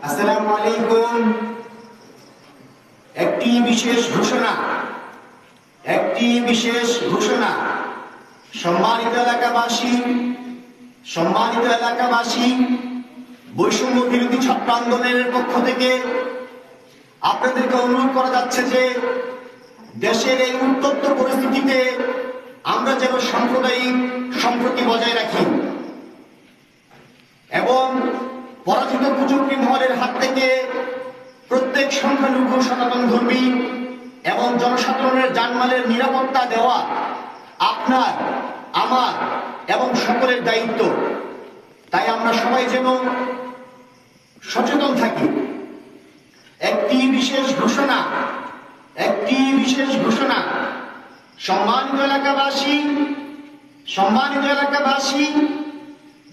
আসসালামু আলাইকুম। একটি বিশেষ ঘোষণা সম্মানিত এলাকাবাসী, বৈষম্য বিরোধী ছাত্র আন্দোলনের পক্ষ থেকে আপনাদেরকে অনুরোধ করা যাচ্ছে যে দেশের এই উত্তপ্ত পরিস্থিতিতে আমরা যেন সাম্প্রদায়িক সম্প্রীতি বজায় রাখি এবং পরাজিত কুচক্রী মহলের হাত থেকে প্রত্যেক সংখ্যালঘু সনাতন ধর্মী এবং জনসাধারণের জানমালের নিরাপত্তা দেওয়া আপনার, আমার এবং সকলের দায়িত্ব। তাই আমরা সবাই যেন সচেতন থাকি। একটি বিশেষ ঘোষণা সম্মানিত এলাকাবাসী,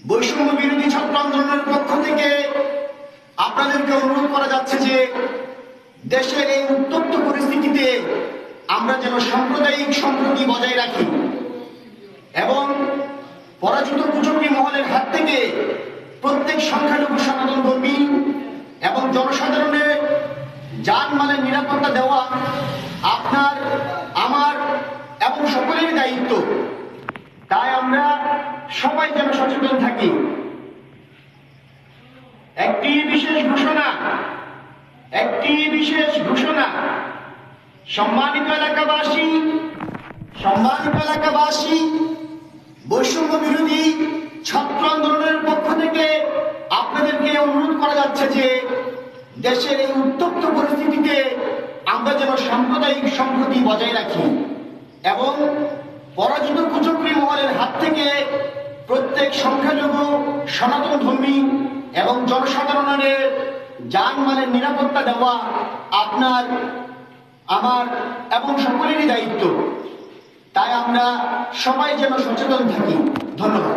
বৈষম্য বিরোধী ছাত্র আন্দোলনের পক্ষ থেকে আপনাদেরকে অনুরোধ করা যাচ্ছে যে দেশের এই উত্তপ্ত পরিস্থিতিতে আমরা যেন সাম্প্রদায়িক সম্প্রীতি বজায় রাখি এবং পরাজিত কুচক্রী মহলের হাত থেকে প্রত্যেক সংখ্যালঘু সনাতন ধর্মী এবং জনসাধারণের জানমালের নিরাপত্তা দেওয়া আপনার, আমার এবং সকলেরই দায়িত্ব। তাই আমরা সবাই যেন সচেতন থাকি। একটি বিশেষ ঘোষণা সম্মানিত এলাকাবাসী, বৈষম্য বিরোধী ছাত্র আন্দোলনের পক্ষ থেকে আপনাদেরকে অনুরোধ করা যাচ্ছে যে দেশের এই উত্তপ্ত পরিস্থিতিতে আমরা যেন সাম্প্রদায়িক সম্প্রীতি বজায় রাখি এবং পরাজিত কুচক্রী মহলের হাত থেকে প্রত্যেক সংখ্যালঘু সনাতন ধর্মী এবং জনসাধারণের জানমালের নিরাপত্তা দেওয়া আপনার, আমার এবং সকলেরই দায়িত্ব। তাই আমরা সবাই যেন সচেতন থাকি। ধন্যবাদ।